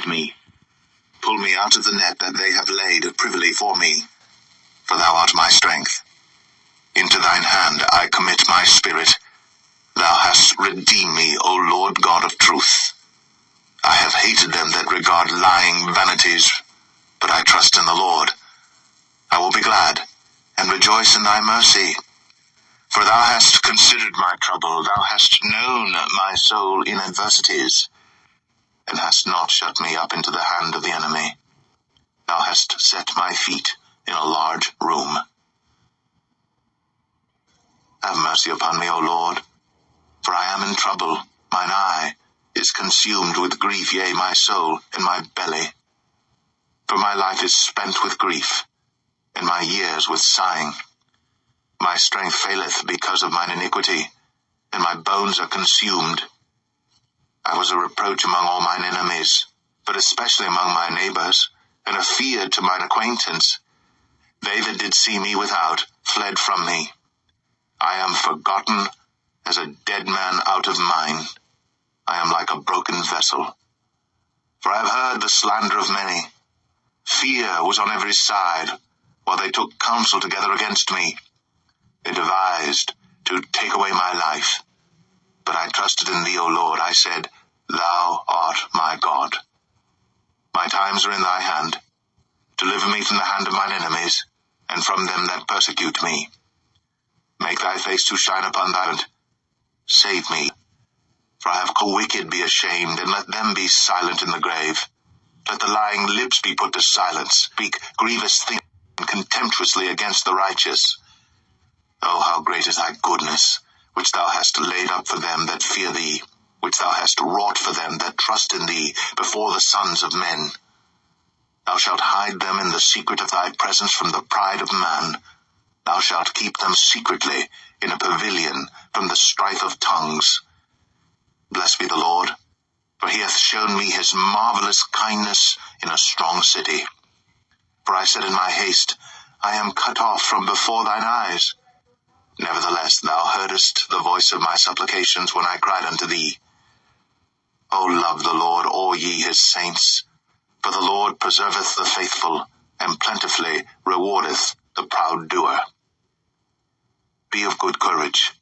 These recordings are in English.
hide me. Pull me out of the net that they have laid privily for me, for thou art my strength. Into thine hand I commit my spirit. Thou hast redeemed me, O Lord God of truth. I have hated them that regard lying vanities, but I trust in the Lord. I will be glad, and rejoice in thy mercy. For thou hast considered my trouble, thou hast known my soul in adversities, and hast not shut me up into the hand of the enemy. Thou hast set my feet in a large room. Have mercy upon me, O Lord, for I am in trouble. Mine eye is consumed with grief, yea, my soul and my belly. For my life is spent with grief, and my years with sighing. My strength faileth because of mine iniquity, and my bones are consumed. I was a reproach among all mine enemies, but especially among my neighbors, and a fear to mine acquaintance. They that did see me without fled from me. I am forgotten as a dead man out of mind. I am like a broken vessel. For I have heard the slander of many. Fear was on every side, while they took counsel together against me. They devised to take away my life. But I trusted in thee, O Lord. I said, Thou art my God. My times are in thy hand. Deliver me from the hand of mine enemies, and from them that persecute me. Make thy face to shine upon thy servant. Save me, for I have called wicked be ashamed, and let them be silent in the grave. Let the lying lips be put to silence. Speak grievous things contemptuously against the righteous. Oh, how great is thy goodness, which thou hast laid up for them that fear thee, which thou hast wrought for them that trust in thee before the sons of men. Thou shalt hide them in the secret of thy presence from the pride of man. Thou shalt keep them secretly in a pavilion from the strife of tongues. Blessed be the Lord, for he hath shown me his marvelous kindness in a strong city. For I said in my haste, I am cut off from before thine eyes. Nevertheless thou heardest the voice of my supplications when I cried unto thee. O love the Lord, all ye his saints, for the Lord preserveth the faithful, and plentifully rewardeth the proud doer. Be of good courage,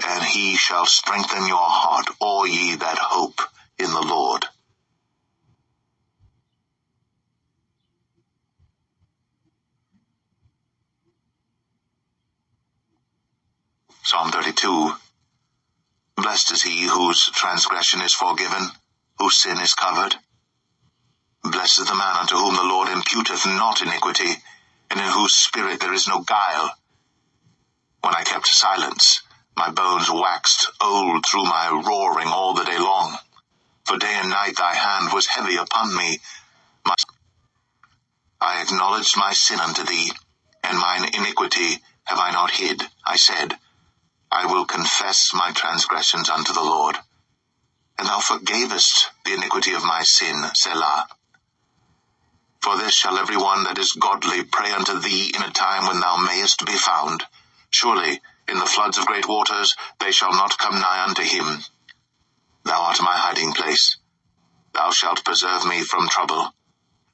and he shall strengthen your heart, all ye that hope in the Lord. Psalm 32. Blessed is he whose transgression is forgiven, whose sin is covered. Blessed is the man unto whom the Lord imputeth not iniquity, and in whose spirit there is no guile. When I kept silence, my bones waxed old through my roaring all the day long. For day and night thy hand was heavy upon me. I acknowledged my sin unto thee, and mine iniquity have I not hid. I said, I will confess my transgressions unto the Lord. And thou forgavest the iniquity of my sin, Selah. For this shall every one that is godly pray unto thee in a time when thou mayest be found. Surely in the floods of great waters they shall not come nigh unto him. Thou art my hiding place. Thou shalt preserve me from trouble.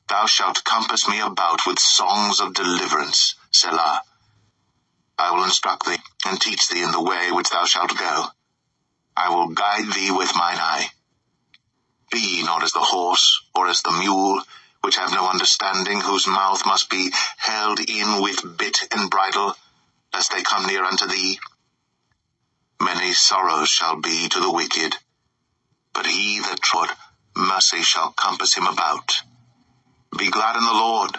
Thou shalt compass me about with songs of deliverance, Selah. I will instruct thee, and teach thee in the way which thou shalt go. I will guide thee with mine eye. Be ye not as the horse, or as the mule, which have no understanding, whose mouth must be held in with bit and bridle, lest they come near unto thee. Many sorrows shall be to the wicked, but he that trod mercy shall compass him about. Be glad in the Lord,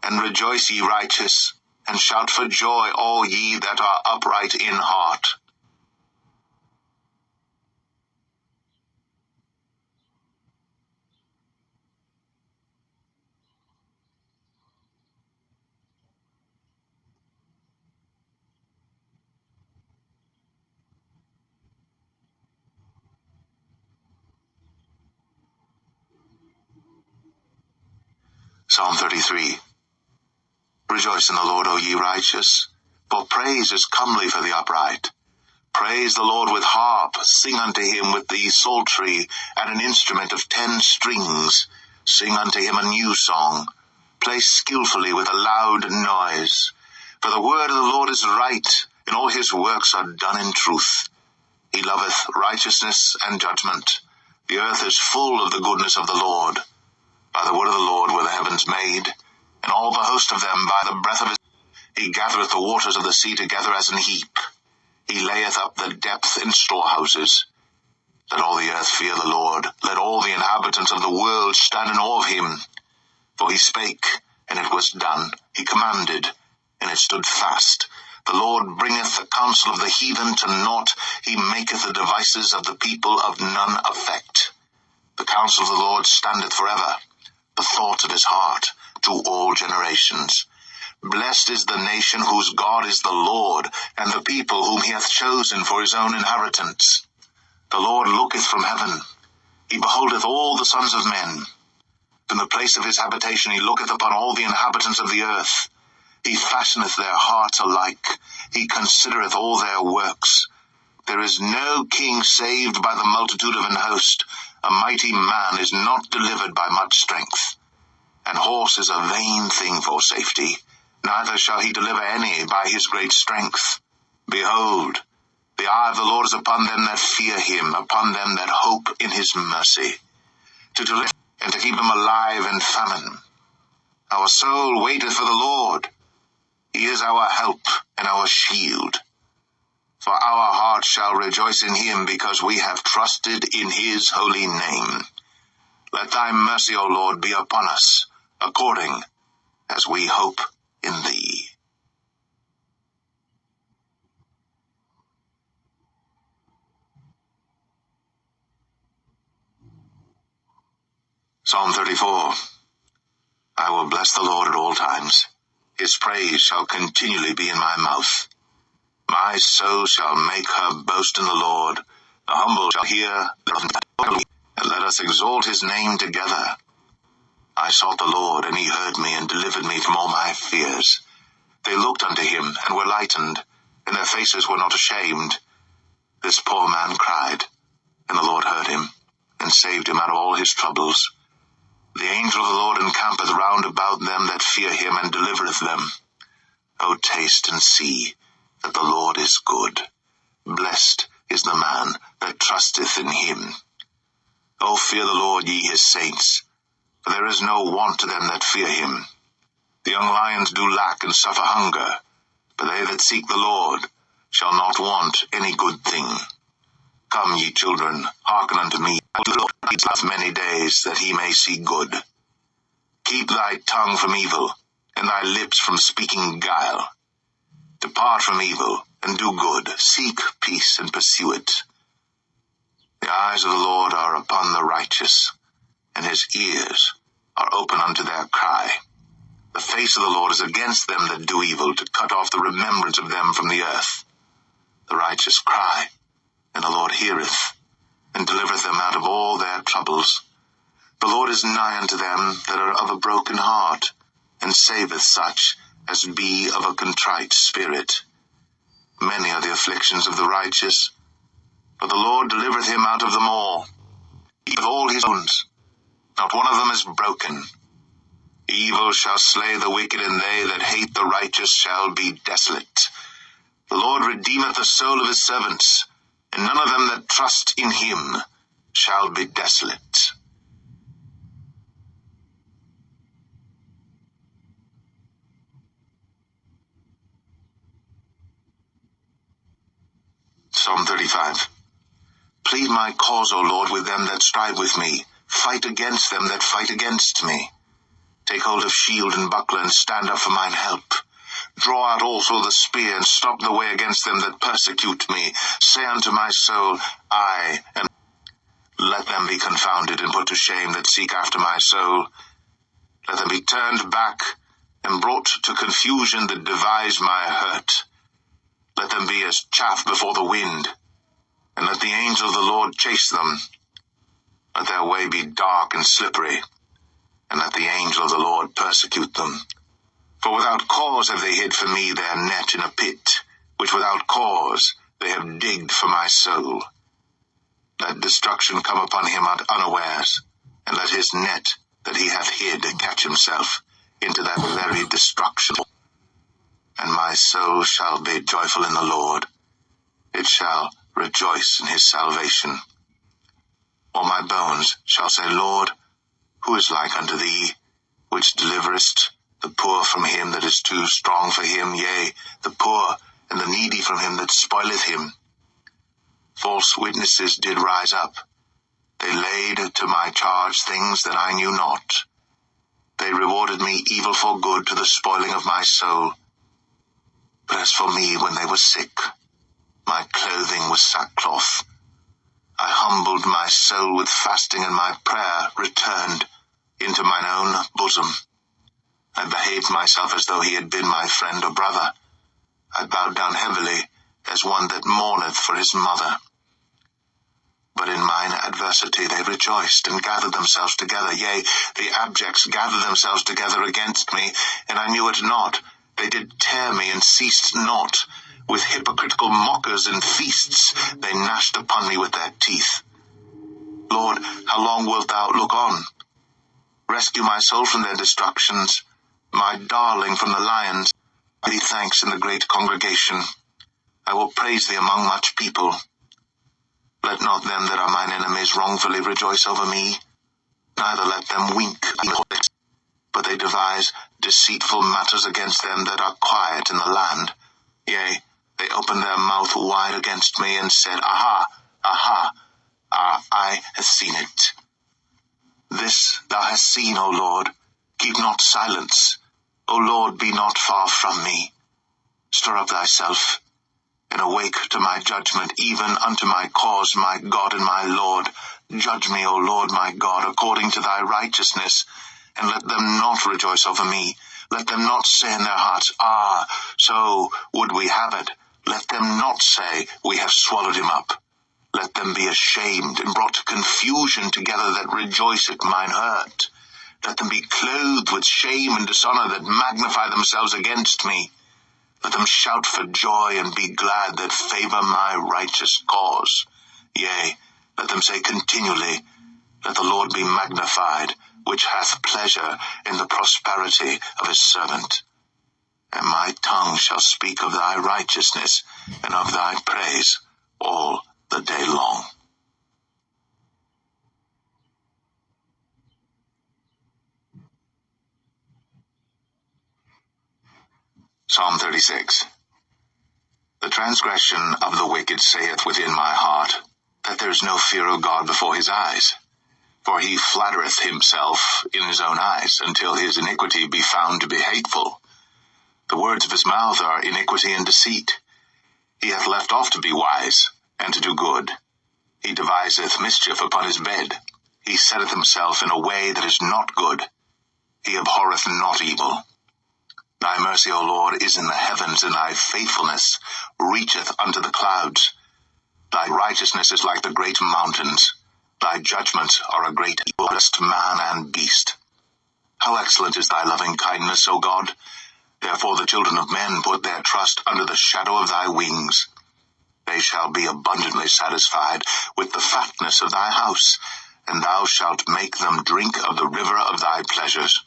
and rejoice ye righteous, and shout for joy all ye that are upright in heart. Psalm 33. Rejoice in the Lord, O ye righteous, for praise is comely for the upright. Praise the Lord with harp, sing unto him with the psaltery and an instrument of 10 strings. Sing unto him a new song. Play skillfully with a loud noise. For the word of the Lord is right, and all his works are done in truth. He loveth righteousness and judgment. The earth is full of the goodness of the Lord. By the word of the Lord were the heavens made, and all the host of them by the breath of his. He gathereth the waters of the sea together as an heap. He layeth up the depth in storehouses. Let all the earth fear the Lord. Let all the inhabitants of the world stand in awe of him. For he spake, and it was done. He commanded, and it stood fast. The Lord bringeth the counsel of the heathen to naught. He maketh the devices of the people of none effect. The counsel of the Lord standeth forever, the thoughts of his heart to all generations. Blessed is the nation whose God is the Lord, and the people whom he hath chosen for his own inheritance. The Lord looketh from heaven. He beholdeth all the sons of men. From the place of his habitation he looketh upon all the inhabitants of the earth. He fashioneth their hearts alike. He considereth all their works. There is no king saved by the multitude of an host. A mighty man is not delivered by much strength. An horse is a vain thing for safety. Neither shall he deliver any by his great strength. Behold, the eye of the Lord is upon them that fear him, upon them that hope in his mercy, to deliver and to keep them alive in famine. Our soul waiteth for the Lord. He is our help and our shield. For our heart shall rejoice in him, because we have trusted in his holy name. Let thy mercy, O Lord, be upon us, according as we hope in thee. Psalm 34. I will bless the Lord at all times. His praise shall continually be in my mouth. My soul shall make her boast in the Lord. The humble shall hear thereof, and let us exalt his name together. I sought the Lord, and he heard me, and delivered me from all my fears. They looked unto him, and were lightened, and their faces were not ashamed. This poor man cried, and the Lord heard him, and saved him out of all his troubles. The angel of the Lord encampeth round about them that fear him, and delivereth them. O taste and see that the Lord is good. Blessed is the man that trusteth in him. O fear the Lord, ye his saints, for there is no want to them that fear him. The young lions do lack and suffer hunger, but they that seek the Lord shall not want any good thing. Come, ye children, hearken unto me. The Lord hath many days, that he may see good. Keep thy tongue from evil, and thy lips from speaking guile. Depart from evil, and do good. Seek peace, and pursue it. The eyes of the Lord are upon the righteous, and his ears are open unto their cry. The face of the Lord is against them that do evil, to cut off the remembrance of them from the earth. The righteous cry, and the Lord heareth, and delivereth them out of all their troubles. The Lord is nigh unto them that are of a broken heart, and saveth such as be of a contrite spirit. Many are the afflictions of the righteous, but the Lord delivereth him out of them all. He hath all his bones, not one of them is broken. Evil shall slay the wicked, and they that hate the righteous shall be desolate. The Lord redeemeth the soul of his servants, and none of them that trust in him shall be desolate. Psalm 35. Plead my cause, O Lord, with them that strive with me. Fight against them that fight against me. Take hold of shield and buckler, and stand up for mine help. Draw out also the spear, and stop the way against them that persecute me. Say unto my soul, I am. Let them be confounded and put to shame that seek after my soul. Let them be turned back and brought to confusion that devise my hurt. Let them be as chaff before the wind, and let the angel of the Lord chase them. Let their way be dark and slippery, and let the angel of the Lord persecute them. For without cause have they hid for me their net in a pit, which without cause they have digged for my soul. Let destruction come upon him unawares, and let his net that he hath hid catch himself into that very destruction. And my soul shall be joyful in the Lord. It shall rejoice in his salvation. All my bones shall say, Lord, who is like unto thee, which deliverest the poor from him that is too strong for him, yea, the poor and the needy from him that spoileth him? False witnesses did rise up. They laid to my charge things that I knew not. They rewarded me evil for good to the spoiling of my soul. But as for me, when they were sick, my clothing was sackcloth. I humbled my soul with fasting, and my prayer returned into mine own bosom. I behaved myself as though he had been my friend or brother. I bowed down heavily, as one that mourneth for his mother. But in mine adversity they rejoiced, and gathered themselves together. Yea, the abjects gathered themselves together against me, and I knew it not. They did tear me, and ceased not. With hypocritical mockers and feasts they gnashed upon me with their teeth. Lord, how long wilt thou look on? Rescue my soul from their destructions, my darling from the lions. I give thee thanks in the great congregation. I will praise thee among much people. Let not them that are mine enemies wrongfully rejoice over me, neither let them wink, but they devise deceitful matters against them that are quiet in the land. Yea, they opened their mouth wide against me, and said, Aha, aha, our eye hath seen it. This thou hast seen, O Lord. Keep not silence. O Lord, be not far from me. Stir up thyself, and awake to my judgment, even unto my cause, my God and my Lord. Judge me, O Lord my God, according to thy righteousness, and let them not rejoice over me. Let them not say in their hearts, Ah, so would we have it. Let them not say, We have swallowed him up. Let them be ashamed and brought to confusion together that rejoice at mine hurt. Let them be clothed with shame and dishonor that magnify themselves against me. Let them shout for joy and be glad that favor my righteous cause. Yea, let them say continually, Let the Lord be magnified, which hath pleasure in the prosperity of his servant. And my tongue shall speak of thy righteousness and of thy praise all the day long. Psalm 36. The transgression of the wicked saith within my heart, that there is no fear of God before his eyes. For he flattereth himself in his own eyes, until his iniquity be found to be hateful. The words of his mouth are iniquity and deceit. He hath left off to be wise, and to do good. He deviseth mischief upon his bed. He setteth himself in a way that is not good. He abhorreth not evil. Thy mercy, O Lord, is in the heavens, and thy faithfulness reacheth unto the clouds. Thy righteousness is like the great mountains. Thy judgments are a great evil against man and beast. How excellent is thy loving kindness, O God! Therefore the children of men put their trust under the shadow of thy wings. They shall be abundantly satisfied with the fatness of thy house, and thou shalt make them drink of the river of thy pleasures.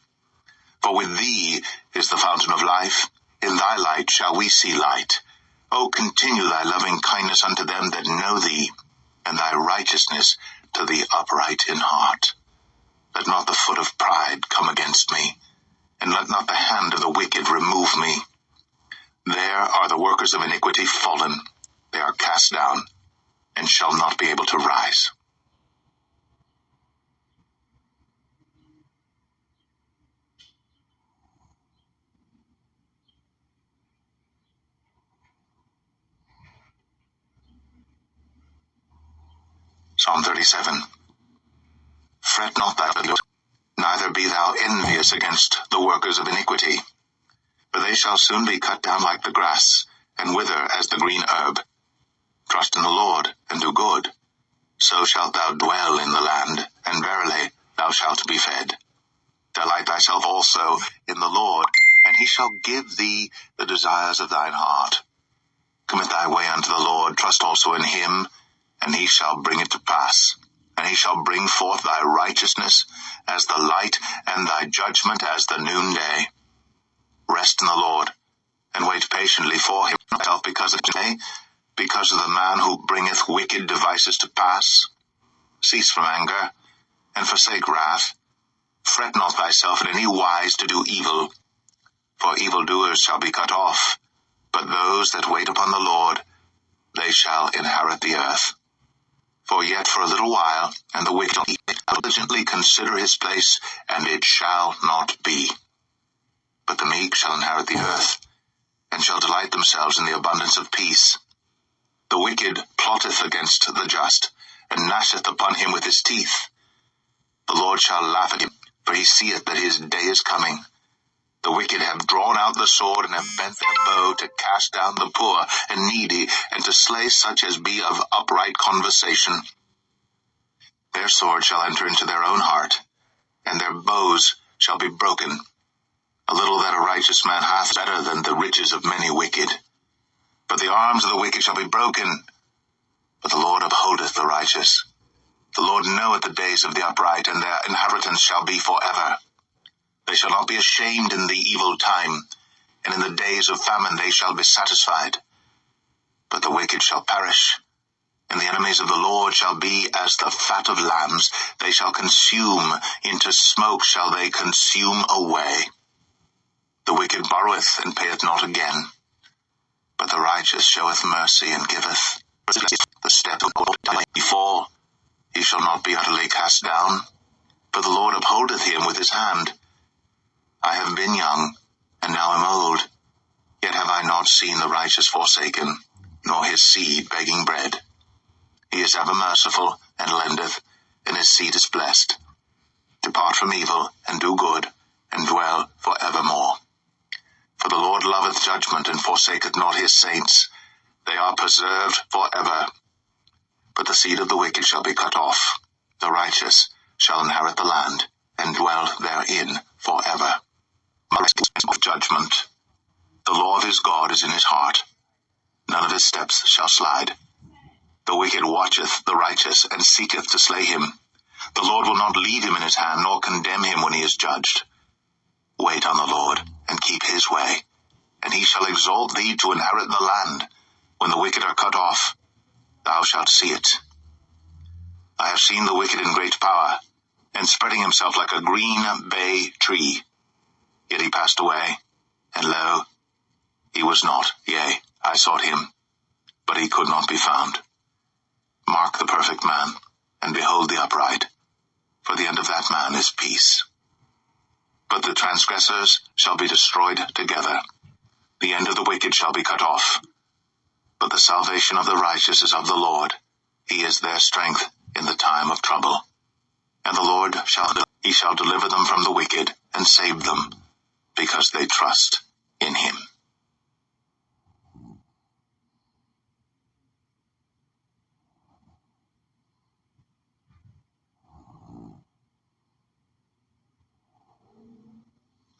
For with thee is the fountain of life. In thy light shall we see light. O continue thy loving kindness unto them that know thee, and thy righteousness to the upright in heart. Let not the foot of pride come against me, and let not the hand of the wicked remove me. There are the workers of iniquity fallen. They are cast down, and shall not be able to rise. Psalm 37. Fret not thyself, neither be thou envious against the workers of iniquity. For they shall soon be cut down like the grass, and wither as the green herb. Trust in the Lord, and do good. So shalt thou dwell in the land, and verily thou shalt be fed. Delight thyself also in the Lord, and he shall give thee the desires of thine heart. Commit thy way unto the Lord, trust also in him, and he shall bring it to pass. and he shall bring forth thy righteousness as the light, and thy judgment as the noonday. Rest in the Lord, and wait patiently for him, because of the man who bringeth wicked devices to pass. Cease from anger, and forsake wrath. Fret not thyself in any wise to do evil, for evildoers shall be cut off, but those that wait upon the Lord, they shall inherit the earth. For yet for a little while, and the wicked shall diligently consider his place, and it shall not be. But the meek shall inherit the earth, and shall delight themselves in the abundance of peace. The wicked plotteth against the just, and gnasheth upon him with his teeth. The Lord shall laugh at him, for he seeth that his day is coming. The wicked have drawn out the sword, and have bent their bow to cast down the poor and needy, and to slay such as be of upright conversation. Their sword shall enter into their own heart, and their bows shall be broken. A little that a righteous man hath better than the riches of many wicked. But the arms of the wicked shall be broken, but the Lord upholdeth the righteous. The Lord knoweth the days of the upright, and their inheritance shall be forever. They shall not be ashamed in the evil time, and in the days of famine they shall be satisfied. But the wicked shall perish, and the enemies of the Lord shall be as the fat of lambs. They shall consume, into smoke shall they consume away. The wicked borroweth, and payeth not again, but the righteous showeth mercy, and giveth. The step of the Lord he fall, he shall not be utterly cast down, for the Lord upholdeth him with his hand. I have been young, and now am old, yet have I not seen the righteous forsaken, nor his seed begging bread. He is ever merciful, and lendeth, and his seed is blessed. Depart from evil, and do good, and dwell for evermore. For the Lord loveth judgment, and forsaketh not his saints. They are preserved for ever. But the seed of the wicked shall be cut off. The righteous shall inherit the land, and dwell therein for ever. Of judgment. The law of his God is in his heart. None of his steps shall slide. The wicked watcheth the righteous, and seeketh to slay him. The Lord will not leave him in his hand, nor condemn him when he is judged. Wait on the Lord, and keep his way, and he shall exalt thee to inherit the land. When the wicked are cut off, thou shalt see it. I have seen the wicked in great power, and spreading himself like a green bay tree. Yet he passed away, and lo, he was not. Yea, I sought him, but he could not be found. Mark the perfect man, and behold the upright, for the end of that man is peace. But the transgressors shall be destroyed together. The end of the wicked shall be cut off. But the salvation of the righteous is of the Lord. He is their strength in the time of trouble. And the Lord shall deliver them from the wicked, and save them, because they trust in him.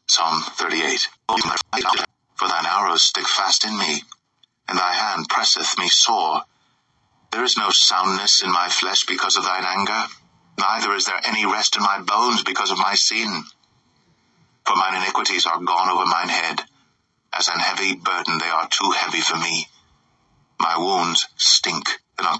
Psalm 38. For thine arrows stick fast in me, and thy hand presseth me sore. There is no soundness in my flesh because of thine anger, neither is there any rest in my bones because of my sin. For mine iniquities are gone over mine head. As an heavy burden they are too heavy for me. My wounds stink and are